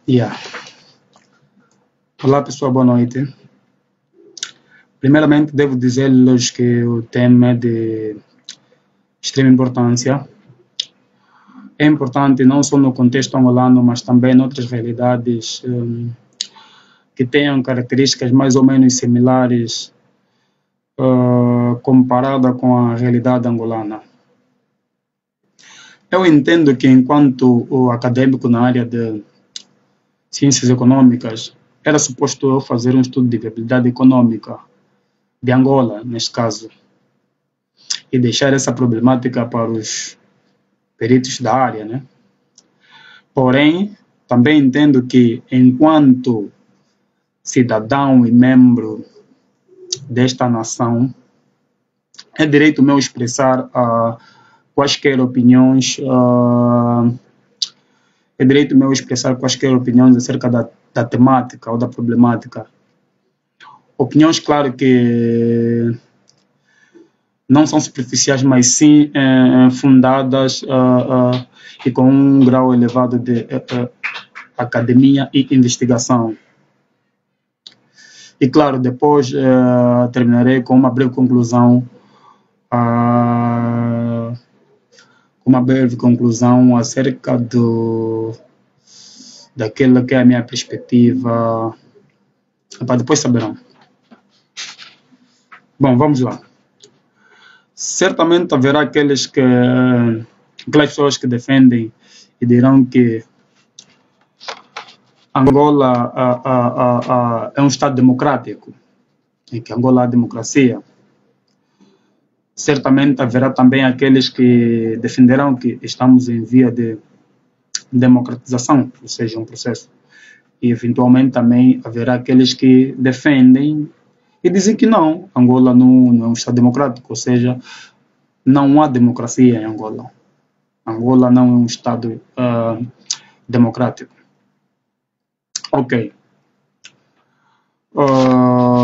Yeah. Olá pessoal, boa noite. Primeiramente devo dizer-lhes que o tema é de extrema importância. É importante não só no contexto angolano, mas também em outras realidades que tenham características mais ou menos similares comparada com a realidade angolana. Eu entendo que enquanto acadêmico na área de ciências econômicas, era suposto eu fazer um estudo de viabilidade econômica de Angola, neste caso, e deixar essa problemática para os peritos da área, né? Porém, também entendo que, enquanto cidadão e membro desta nação, é direito meu expressar quaisquer opiniões, é direito meu expressar quaisquer opiniões acerca da temática ou da problemática. Opiniões, claro que não são superficiais, mas sim fundadas e com um grau elevado de academia e investigação. E claro, depois terminarei com uma breve conclusão, acerca daquela que é a minha perspectiva. Depois saberão. Bom, vamos lá. Certamente haverá aquelas pessoas que defendem e dirão que Angola é um Estado democrático e que Angola há democracia. Certamente haverá também aqueles que defenderão que estamos em via de democratização, ou seja, um processo. E eventualmente também haverá aqueles que defendem e dizem que não, Angola não é um Estado democrático, ou seja, não há democracia em Angola. Angola não é um Estado democrático. Ok.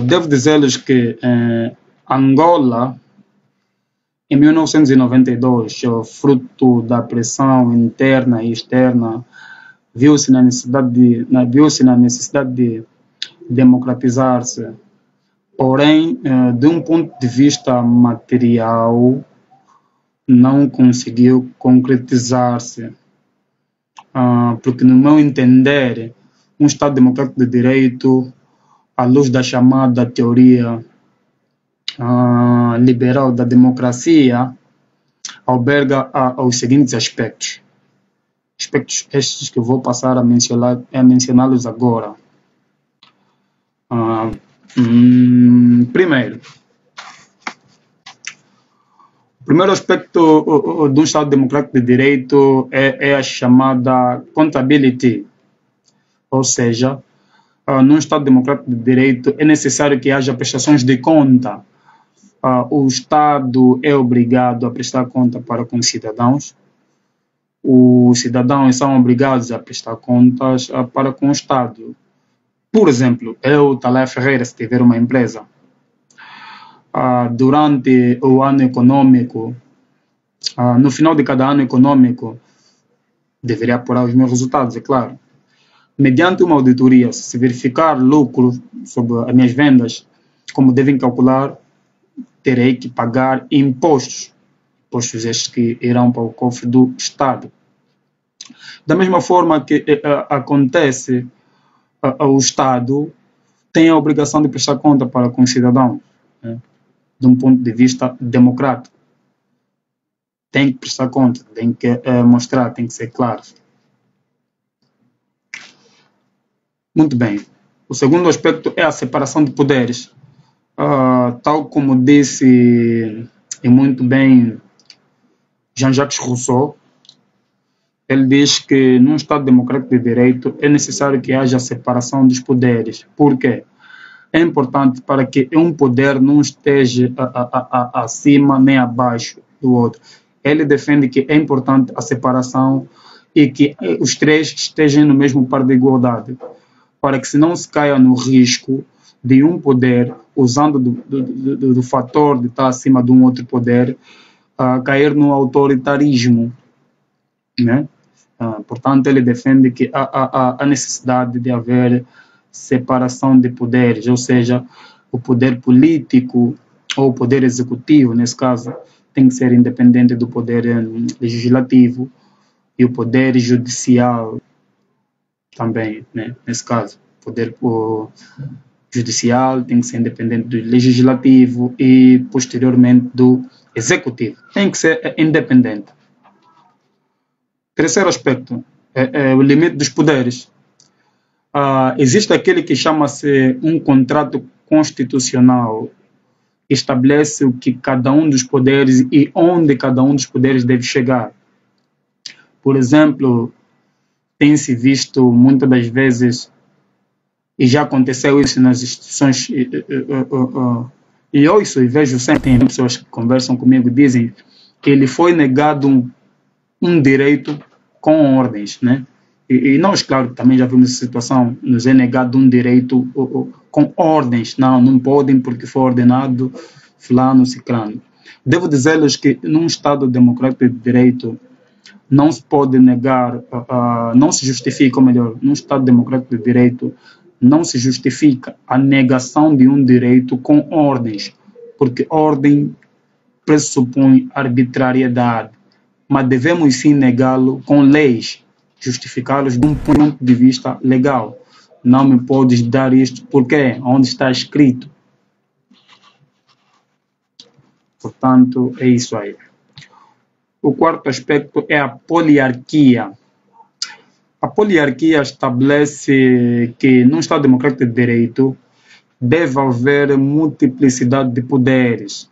Devo dizer-lhes que Angola, em 1992, fruto da pressão interna e externa, viu-se na necessidade de democratizar-se. Porém, de um ponto de vista material, não conseguiu concretizar-se. Porque, no meu entender, um Estado democrático de direito, à luz da chamada teoria liberal da democracia, alberga os seguintes aspectos. Aspectos estes que eu vou passar a mencioná-los agora. Primeiro, o primeiro aspecto de um Estado democrático de direito é a chamada accountability, ou seja, num Estado democrático de direito é necessário que haja prestações de conta. O Estado é obrigado a prestar conta para com os cidadãos. Os cidadãos são obrigados a prestar contas para com o Estado. Por exemplo, eu, Talé Ferreira, se tiver uma empresa, durante o ano econômico, no final de cada ano econômico, deveria apurar os meus resultados, é claro. Mediante uma auditoria, se verificar lucro sobre as minhas vendas, como devem calcular, terei que pagar impostos. Impostos estes que irão para o cofre do Estado. Da mesma forma que acontece, o Estado tem a obrigação de prestar conta para com os cidadãos, né? De um ponto de vista democrático. Tem que prestar conta, tem que mostrar, tem que ser claro. Muito bem. O segundo aspecto é a separação de poderes. Tal como disse e muito bem Jean-Jacques Rousseau, ele diz que num Estado democrático de direito é necessário que haja separação dos poderes. Por quê? É importante para que um poder não esteja acima nem abaixo do outro. Ele defende que é importante a separação e que os três estejam no mesmo par de igualdade, para que se não se caia no risco de um poder, usando do fator de estar acima de um outro poder, cair no autoritarismo, né? Portanto, ele defende que há necessidade de haver separação de poderes, ou seja, o poder político ou o poder executivo, nesse caso, tem que ser independente do poder legislativo e o poder judicial também, né? Nesse caso, o poder judicial tem que ser independente do legislativo e, posteriormente, do executivo. Tem que ser independente. Terceiro aspecto é o limite dos poderes. Existe aquele que chama-se um contrato constitucional, que estabelece o que cada um dos poderes e onde cada um dos poderes deve chegar. Por exemplo, tem-se visto muitas das vezes, e já aconteceu isso nas instituições, e eu isso e vejo sempre, tem pessoas que conversam comigo, dizem que ele foi negado um direito com ordens, né? E nós, claro, também já vimos essa situação, nos é negado um direito com ordens, não podem porque foi ordenado fulano, ciclano. Devo dizer-lhes que num Estado democrático de direito não se pode negar, não se justifica, ou melhor, num Estado democrático de direito não se justifica a negação de um direito com ordens, porque ordem pressupõe arbitrariedade, mas devemos sim negá-lo com leis, justificá-los de um ponto de vista legal. Não me podes dar isto porque onde está escrito. Portanto, é isso aí. O quarto aspecto é a poliarquia. A poliarquia estabelece que num Estado democrático de direito deve haver multiplicidade de poderes,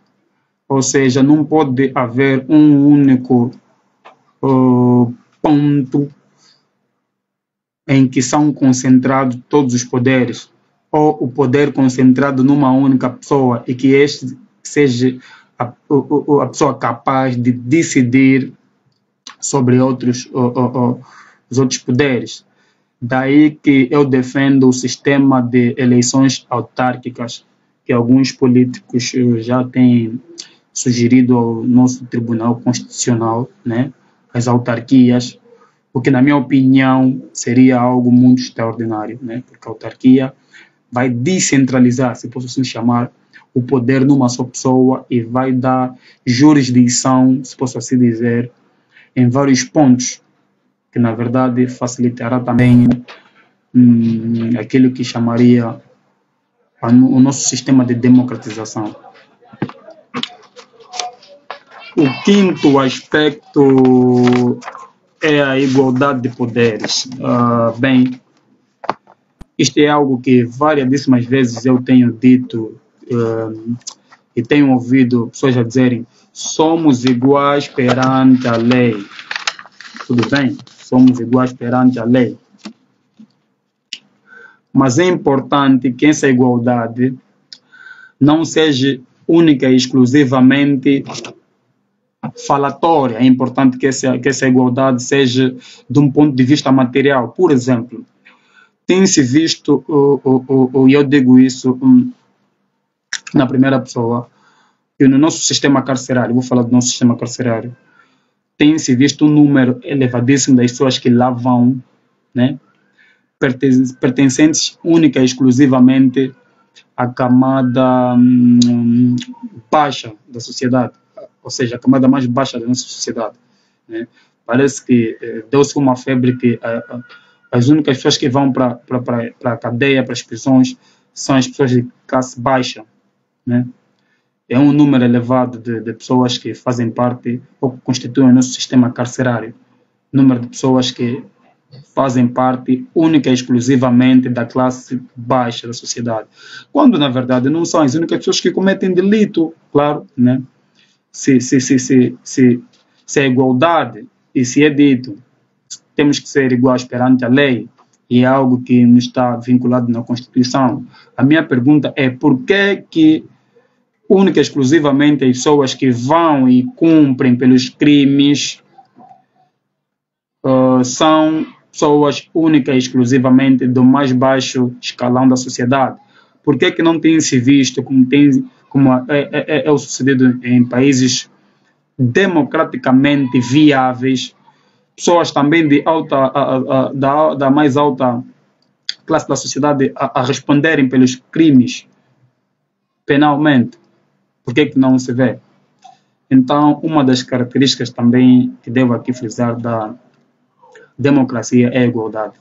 ou seja, não pode haver um único ponto em que são concentrados todos os poderes, ou o poder concentrado numa única pessoa e que este seja a pessoa capaz de decidir sobre os outros poderes. Daí que eu defendo o sistema de eleições autárquicas que alguns políticos já têm sugerido ao nosso Tribunal Constitucional, né? As autarquias, o que, na minha opinião, seria algo muito extraordinário, né? Porque a autarquia vai descentralizar, se posso assim chamar, o poder numa só pessoa e vai dar jurisdição, se posso assim dizer, em vários pontos, que na verdade facilitará também aquilo que chamaria o nosso sistema de democratização. O quinto aspecto é a igualdade de poderes. Bem, isto é algo que variadíssimas vezes eu tenho dito e tenho ouvido pessoas a dizerem: somos iguais perante a lei. Tudo bem, somos iguais perante a lei. Mas é importante que essa igualdade não seja única e exclusivamente falatória. É importante que essa igualdade seja de um ponto de vista material. Por exemplo, tem-se visto, e eu digo isso na primeira pessoa, que no nosso sistema carcerário, vou falar do nosso sistema carcerário, tem-se visto um número elevadíssimo das pessoas que lá vão, né, pertencentes única e exclusivamente à camada baixa da sociedade, ou seja, a camada mais baixa da nossa sociedade, né? Parece que deu-se uma febre que as únicas pessoas que vão para a cadeia, para as prisões, são as pessoas de classe baixa, né? É um número elevado de pessoas que fazem parte ou que constituem o nosso sistema carcerário. Número de pessoas que fazem parte única e exclusivamente da classe baixa da sociedade. Quando, na verdade, não são as únicas pessoas que cometem delito, claro, né? Se é igualdade e se é dito temos que ser iguais perante a lei e é algo que não está vinculado na Constituição, a minha pergunta é: por que única e exclusivamente as pessoas que vão e cumprem pelos crimes são pessoas única e exclusivamente do mais baixo escalão da sociedade? Por que não tem se visto como é o sucedido em países democraticamente viáveis, pessoas também de da mais alta classe da sociedade a responderem pelos crimes penalmente. Por que não se vê? Então, uma das características também que devo aqui frisar da democracia é a igualdade.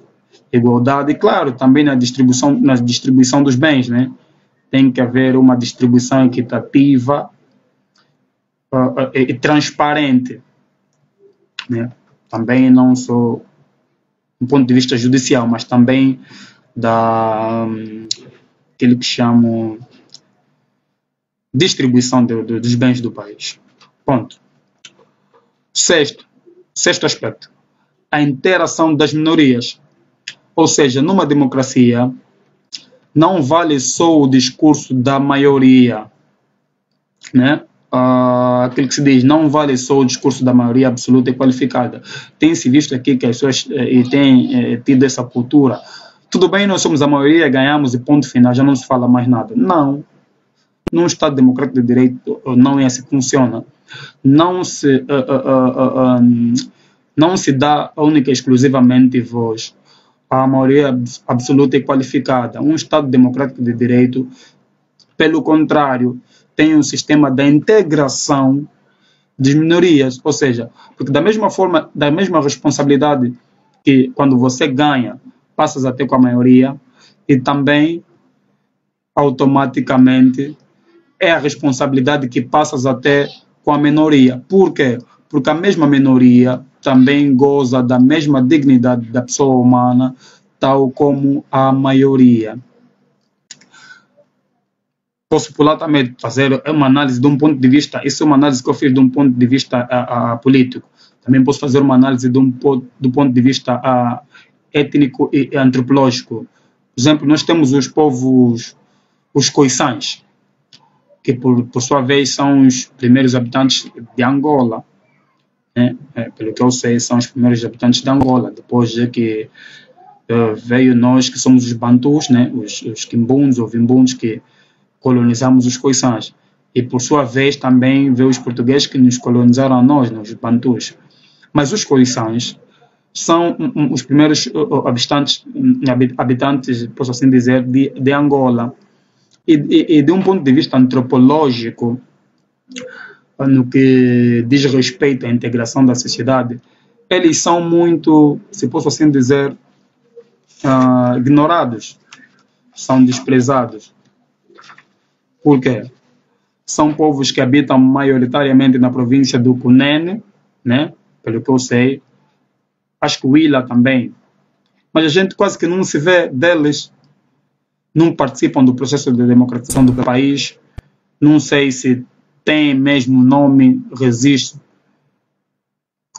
Igualdade, e claro, também na distribuição dos bens, né? Tem que haver uma distribuição equitativa e transparente, né? Também não só do ponto de vista judicial, mas também da aquilo que chamam distribuição dos bens do país. Ponto. Sexto aspecto, a interação das minorias. Ou seja, numa democracia, não vale só o discurso da maioria, né? Aquilo que se diz, não vale só o discurso da maioria absoluta e qualificada. Tem-se visto aqui que as pessoas têm tido essa cultura. Tudo bem, nós somos a maioria, ganhamos e ponto final, já não se fala mais nada. Não. Num Estado democrático de direito não é assim que funciona. Não se dá única e exclusivamente voz à maioria absoluta e qualificada. Um Estado democrático de direito, pelo contrário, tem um sistema de integração das minorias, ou seja, porque da mesma forma, da mesma responsabilidade que quando você ganha, passas a ter com a maioria, e também automaticamente é a responsabilidade que passas a ter com a minoria. Por quê? Porque a mesma minoria também goza da mesma dignidade da pessoa humana, tal como a maioria. Posso pular também, fazer uma análise de um ponto de vista, isso é uma análise que eu fiz de um ponto de vista político. Também posso fazer uma análise do ponto de vista étnico e antropológico. Por exemplo, nós temos os povos, os coiçães, que por sua vez são os primeiros habitantes de Angola, né? Pelo que eu sei, são os primeiros habitantes de Angola, depois de que veio nós que somos os bantus, né? os quimbuns ou vimbuns que colonizamos os coiçãs, e por sua vez também veio os portugueses que nos colonizaram a nós, os bantus. Mas os coiçãs são os primeiros habitantes, posso assim dizer, de Angola. E de um ponto de vista antropológico, no que diz respeito à integração da sociedade, eles são muito, se posso assim dizer, ignorados, são desprezados. Por quê? São povos que habitam maioritariamente na província do Cunene, né? Pelo que eu sei, acho que o Huila também, mas a gente quase que não se vê deles, não participam do processo de democratização do país, não sei se tem mesmo nome, resiste,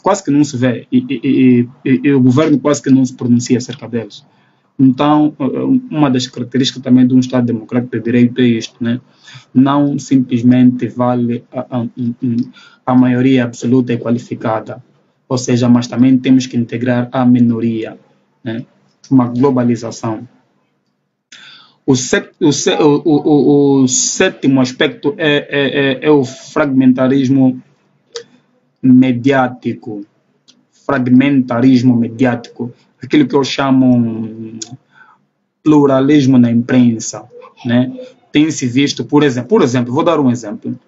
quase que não se vê, e o governo quase que não se pronuncia acerca deles. Então, uma das características também de um Estado democrático de direito é isto, né? Não simplesmente vale a maioria absoluta e qualificada, ou seja, mas também temos que integrar a minoria, né? Uma globalização. O sétimo aspecto é o fragmentarismo mediático. Fragmentarismo mediático. Aquilo que eu chamo pluralismo na imprensa, né? Tem-se visto, por exemplo, vou dar um exemplo.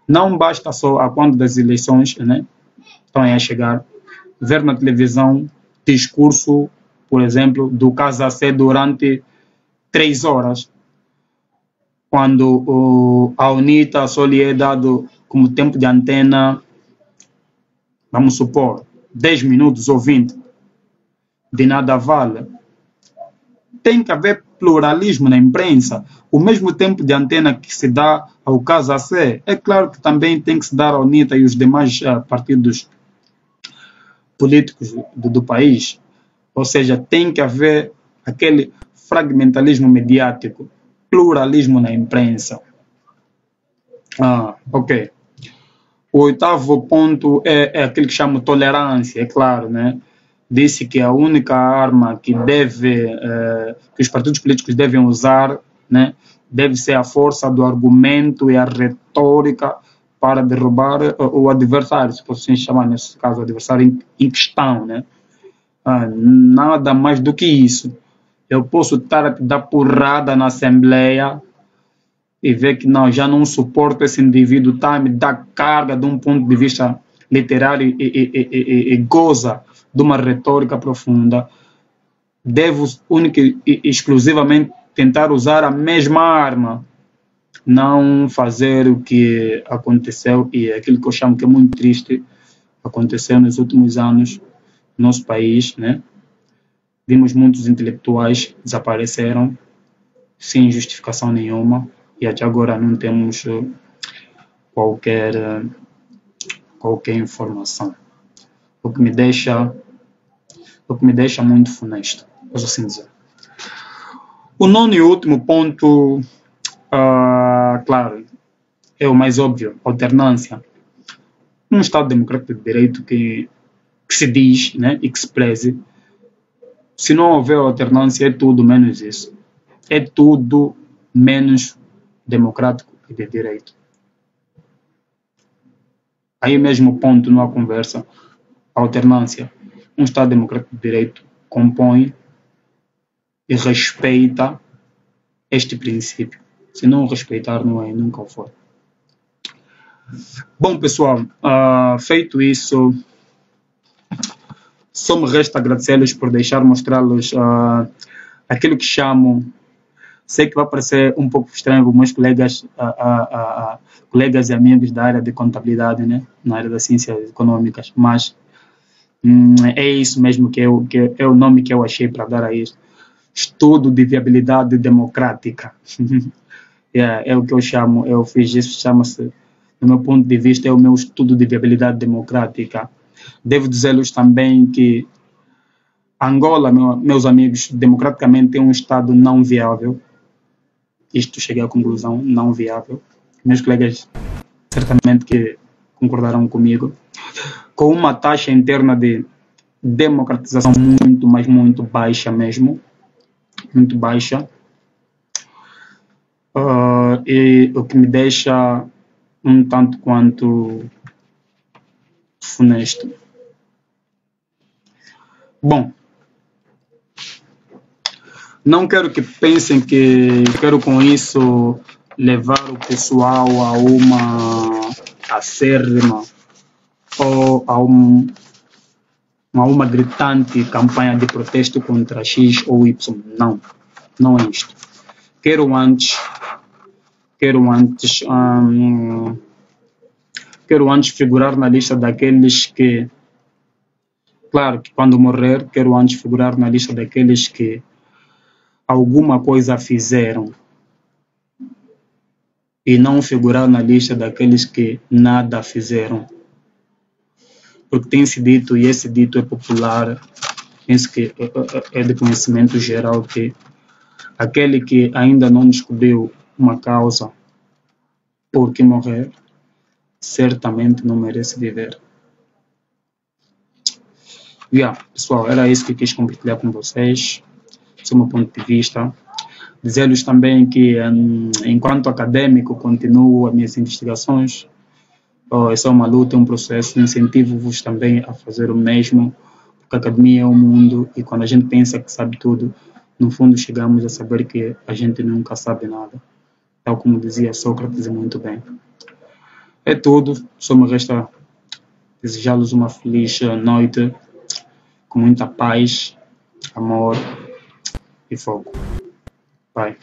Não basta só, a quando das eleições, né, estão a chegar, ver na televisão discurso, por exemplo, do Casacé durante 3 horas, quando a UNITA só lhe é dado como tempo de antena, vamos supor, 10 minutos ou 20, de nada vale. Tem que haver pluralismo na imprensa. O mesmo tempo de antena que se dá ao Casacé, é claro que também tem que se dar à UNITA e os demais partidos políticos do país. Ou seja, tem que haver aquele fragmentalismo mediático, pluralismo na imprensa. Ok. O oitavo ponto é aquele que chamo tolerância, é claro, né? Disse que a única arma que que os partidos políticos devem usar, né, deve ser a força do argumento e a retórica para derrubar o adversário, se posso assim chamar, nesse caso, o adversário em questão, né? Nada mais do que isso. Eu posso estar a te dar porrada na Assembleia e ver que não, já não suporto esse indivíduo, está a me dar carga de um ponto de vista literário e goza de uma retórica profunda. Devo única e exclusivamente tentar usar a mesma arma, não fazer o que aconteceu, e é aquilo que eu chamo que é muito triste, aconteceu nos últimos anos no nosso país, né? Vimos muitos intelectuais desapareceram sem justificação nenhuma e até agora não temos qualquer informação, o que me deixa muito funesto, posso assim dizer. O nono e último ponto, claro, é o mais óbvio, alternância. Um Estado democrático de direito que se diz, né, e que se preze, se não houver alternância, é tudo menos isso. É tudo menos democrático e de direito. Aí mesmo ponto numa conversa, a alternância. Um Estado democrático de direito compõe e respeita este princípio. Se não respeitar, não é, nunca o for. Bom, pessoal, feito isso, só me resta agradecer-lhes por deixar mostrar-lhes aquilo que chamo. Sei que vai parecer um pouco estranho para meus colegas, colegas e amigos da área de contabilidade, né? Na área das ciências econômicas, mas é isso mesmo que é o nome que eu achei para dar a isso. Estudo de viabilidade democrática. É o que eu chamo, eu fiz isso, chama-se, do meu ponto de vista, é o meu estudo de viabilidade democrática. Devo dizer-lhes também que Angola, meus amigos, democraticamente é um Estado não viável. Isto cheguei à conclusão, não viável. Meus colegas certamente que concordarão comigo. Com uma taxa interna de democratização muito, mas muito baixa mesmo. Muito baixa. E o que me deixa um tanto quanto funesto. Bom, não quero que pensem que quero com isso levar o pessoal a uma acérrima ou a uma gritante campanha de protesto contra X ou Y. Não, não é isto. Quero antes figurar na lista daqueles que, claro que quando morrer, quero antes figurar na lista daqueles que alguma coisa fizeram e não figurar na lista daqueles que nada fizeram. Porque tem-se dito, e esse dito é popular, penso que é de conhecimento geral, que aquele que ainda não descobriu uma causa por que morrer, certamente não merece viver. Pessoal, era isso que eu quis compartilhar com vocês, esse é o meu ponto de vista. Dizer-lhes também que, enquanto acadêmico, continuo as minhas investigações. Essa é uma luta, é um processo. Incentivo-vos também a fazer o mesmo, porque a academia é um mundo e quando a gente pensa que sabe tudo, no fundo chegamos a saber que a gente nunca sabe nada. Tal como dizia Sócrates muito bem. É tudo, só me resta desejar-lhes uma feliz noite, com muita paz, amor e fogo. Bye.